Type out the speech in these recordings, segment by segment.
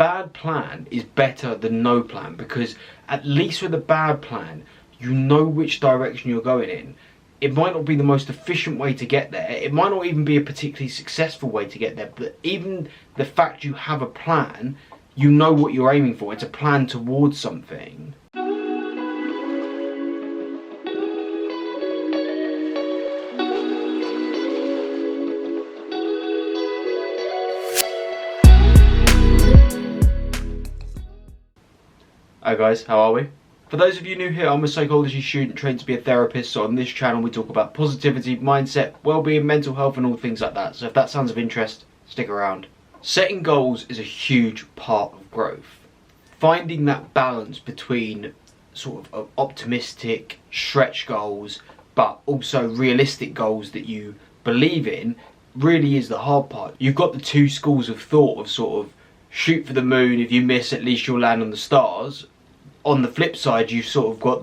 bad plan is better than no plan, because at least with a bad plan, you know which direction you're going in. It might not be the most efficient way to get there. It might not even be a particularly successful way to get there. But even the fact you have a plan, you know what you're aiming for. It's a plan towards something. Hi guys, how are we? For those of you new here, I'm a psychology student trained to be a therapist, so on this channel we talk about positivity, mindset, well-being, mental health and all things like that. So if that sounds of interest, stick around. Setting goals is a huge part of growth. Finding that balance between sort of optimistic, stretch goals, but also realistic goals that you believe in really is the hard part. You've got the two schools of thought of sort of shoot for the moon, if you miss at least you'll land on the stars. On the flip side, you've sort of got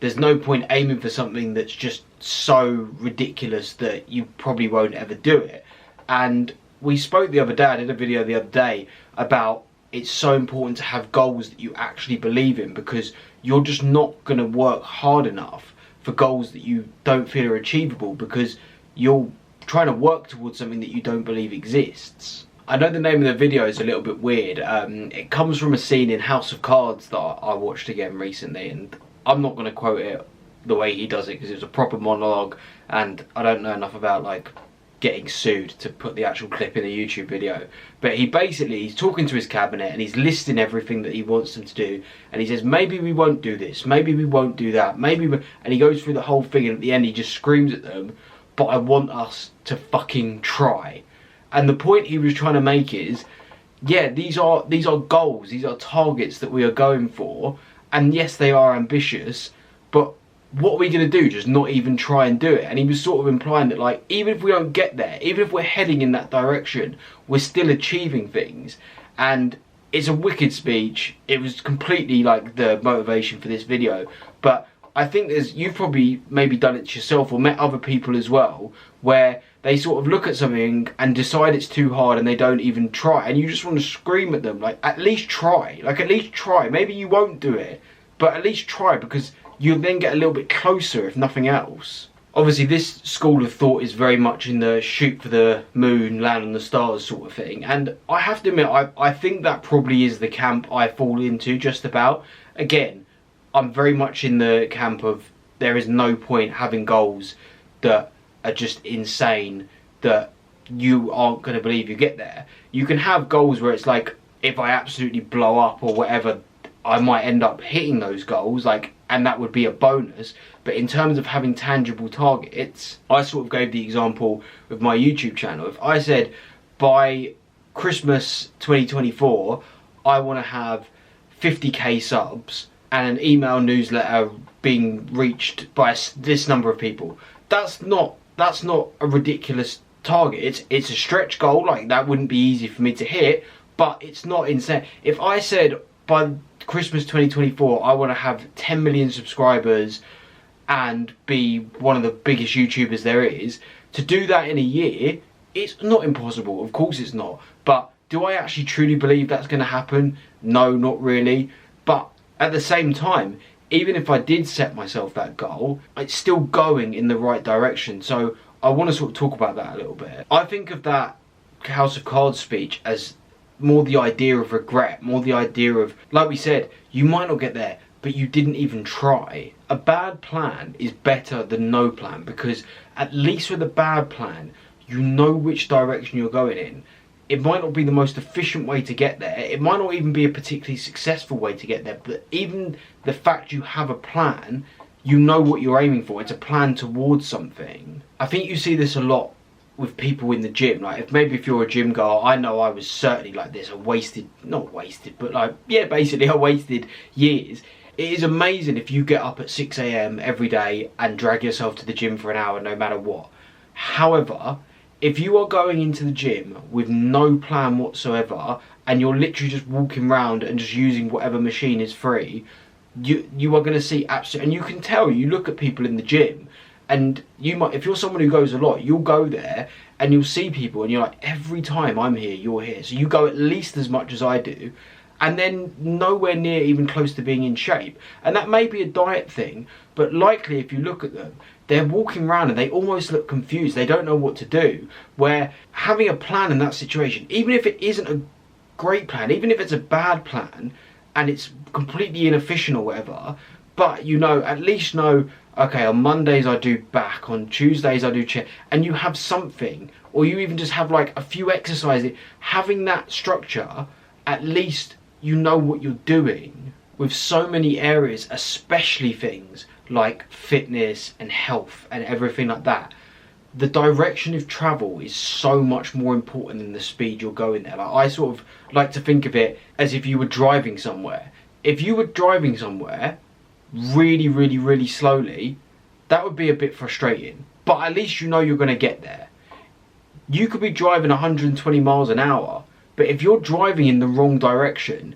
there's no point aiming for something that's just so ridiculous that you probably won't ever do it. And we spoke the other day, I did a video the other day about it's so important to have goals that you actually believe in, because you're just not going to work hard enough for goals that you don't feel are achievable, because you're trying to work towards something that you don't believe exists. I know the name of the video is a little bit weird. It comes from a scene in House of Cards that I watched again recently, and I'm not going to quote it the way he does it because it was a proper monologue and I don't know enough about like getting sued to put the actual clip in a YouTube video. But he's talking to his cabinet and he's listing everything that he wants them to do, and he says maybe we won't do this, maybe we won't do that, and he goes through the whole thing, and at the end he just screams at them, but I want us to fucking try. And the point he was trying to make is, yeah, these are goals, these are targets that we are going for, and yes, they are ambitious, but what are we going to do? Just not even try and do it? And he was sort of implying that, like, even if we don't get there, even if we're heading in that direction, we're still achieving things. And it's a wicked speech. It was completely like the motivation for this video, but I think you've probably maybe done it yourself or met other people as well, where they sort of look at something and decide it's too hard and they don't even try, and you just want to scream at them, like, at least try, maybe you won't do it, but at least try, because you'll then get a little bit closer if nothing else. Obviously this school of thought is very much in the shoot for the moon, land on the stars sort of thing, and I have to admit I think that probably is the camp I fall into just about. Again, I'm very much in the camp of there is no point having goals that are just insane that you aren't going to believe you get there. You can have goals where it's like, if I absolutely blow up or whatever, I might end up hitting those goals, like, and that would be a bonus. But in terms of having tangible targets, I sort of gave the example with my YouTube channel. If I said by Christmas 2024 I want to have 50k subs and an email newsletter being reached by this number of people, that's not a ridiculous target. It's a stretch goal, like that wouldn't be easy for me to hit, but it's not insane. If I said by Christmas 2024 I want to have 10 million subscribers and be one of the biggest YouTubers there is, to do that in a year, it's not impossible, of course it's not, but do I actually truly believe that's going to happen? No, not really. But at the same time, even if I did set myself that goal, it's still going in the right direction. So I want to sort of talk about that a little bit. I think of that House of Cards speech as more the idea of regret, more the idea of, like we said, you might not get there, but you didn't even try. A bad plan is better than no plan, because at least with a bad plan, you know which direction you're going in. It might not be the most efficient way to get there. It might not even be a particularly successful way to get there. But even the fact you have a plan, you know what you're aiming for. It's a plan towards something. I think you see this a lot with people in the gym. Like, if you're a gym goer, I know I was certainly like this. I wasted years. It is amazing if you get up at 6 AM every day and drag yourself to the gym for an hour no matter what. However, if you are going into the gym with no plan whatsoever and you're literally just walking around and just using whatever machine is free, you are going to see absolutely, and you can tell, you look at people in the gym and you might, if you're someone who goes a lot, you'll go there and you'll see people and you're like, every time I'm here, you're here. So you go at least as much as I do, and then nowhere near even close to being in shape. And that may be a diet thing, but likely if you look at them, they're walking around and they almost look confused. They don't know what to do. Where having a plan in that situation, even if it isn't a great plan, even if it's a bad plan and it's completely inefficient or whatever, but you know, at least know, okay, on Mondays I do back, on Tuesdays I do chest, and you have something, or you even just have like a few exercises. Having that structure, at least you know what you're doing. With so many areas, especially things like fitness and health and everything like that, the direction of travel is so much more important than the speed you're going there. Like, I sort of like to think of it as if you were driving somewhere. If you were driving somewhere really, really, really slowly, that would be a bit frustrating. But at least you know you're going to get there. You could be driving 120 miles an hour, but if you're driving in the wrong direction,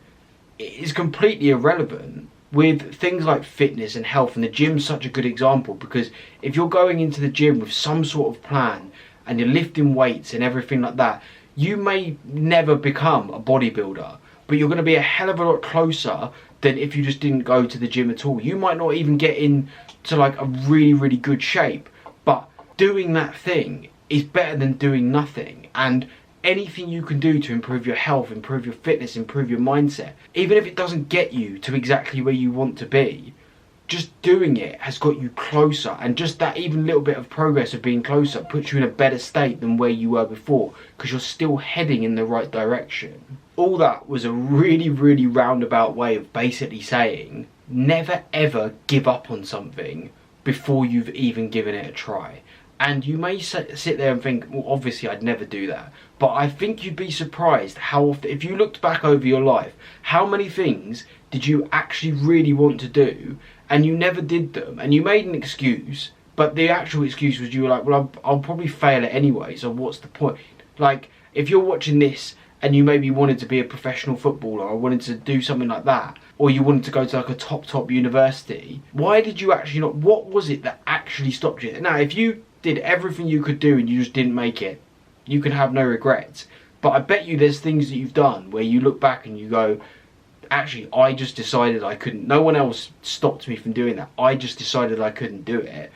it is completely irrelevant. With things like fitness and health, and the gym's such a good example, because if you're going into the gym with some sort of plan and you're lifting weights and everything like that, you may never become a bodybuilder, but you're going to be a hell of a lot closer than if you just didn't go to the gym at all. You might not even get into like a really, really good shape, but doing that thing is better than doing nothing. And anything you can do to improve your health, improve your fitness, improve your mindset, even if it doesn't get you to exactly where you want to be, just doing it has got you closer. And just that even little bit of progress of being closer puts you in a better state than where you were before, because you're still heading in the right direction. All that was a really, really roundabout way of basically saying, never ever give up on something before you've even given it a try. And you may sit there and think, well, obviously I'd never do that. But I think you'd be surprised how often, if you looked back over your life, how many things did you actually really want to do and you never did them, and you made an excuse, but the actual excuse was you were like, well, I'll probably fail it anyway, so what's the point? Like, if you're watching this and you maybe wanted to be a professional footballer or wanted to do something like that, or you wanted to go to like a top university, why did you actually not, what was it that actually stopped you? Now, if you did everything you could do and you just didn't make it, you can have no regrets. But I bet you there's things that you've done where you look back and you go, actually, I just decided I couldn't. No one else stopped me from doing that. I just decided I couldn't do it,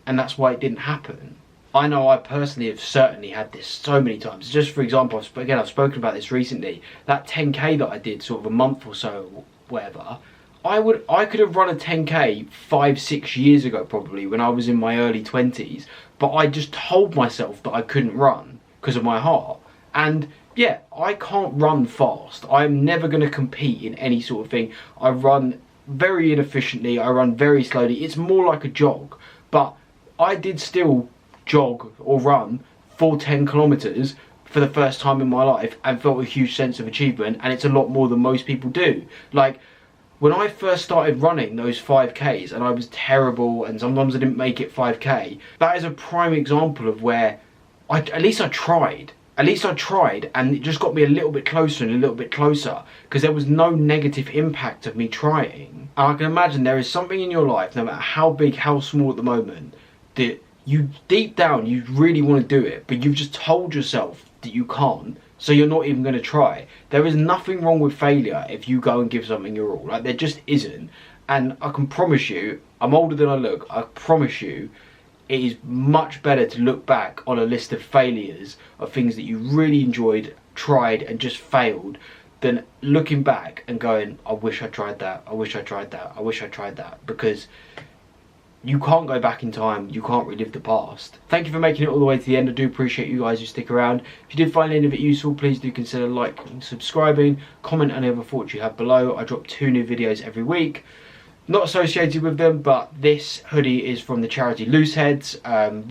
and that's why it didn't happen. I know I personally have certainly had this so many times. Just for example, I've spoken about this recently. That 10k that I did sort of a month or so, or whatever, I could have run a 10k 5-6 years ago probably, when I was in my early 20s, but I just told myself that I couldn't run because of my heart. And yeah, I can't run fast. I'm never going to compete in any sort of thing. I run very inefficiently, I run very slowly. It's more like a jog, but I did still jog or run for 10 kilometers for the first time in my life and felt a huge sense of achievement, and it's a lot more than most people do. Like, when I first started running those 5Ks and I was terrible and sometimes I didn't make it 5K, that is a prime example of where at least I tried. At least I tried, and it just got me a little bit closer and a little bit closer, because there was no negative impact of me trying. And I can imagine there is something in your life, no matter how big, how small at the moment, that you deep down you really want to do it, but you've just told yourself that you can't, so you're not even going to try. There is nothing wrong with failure if you go and give something your all. Like, there just isn't. And I can promise you, I'm older than I look, I promise you, it is much better to look back on a list of failures of things that you really enjoyed, tried, and just failed, than looking back and going, I wish I tried that, I wish I tried that, I wish I tried that. Because you can't go back in time, you can't relive the past. Thank you for making it all the way to the end. I do appreciate you guys who stick around. If you did find any of it useful, please do consider liking, subscribing, comment any other thoughts you have below. I drop 2 new videos every week. Not associated with them, but this hoodie is from the charity Looseheads.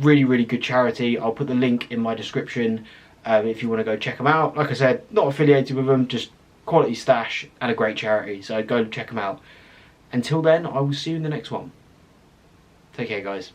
Really, really good charity. I'll put the link in my description if you want to go check them out. Like I said, not affiliated with them, just quality stash and a great charity. So go check them out. Until then, I will see you in the next one. Take care, guys.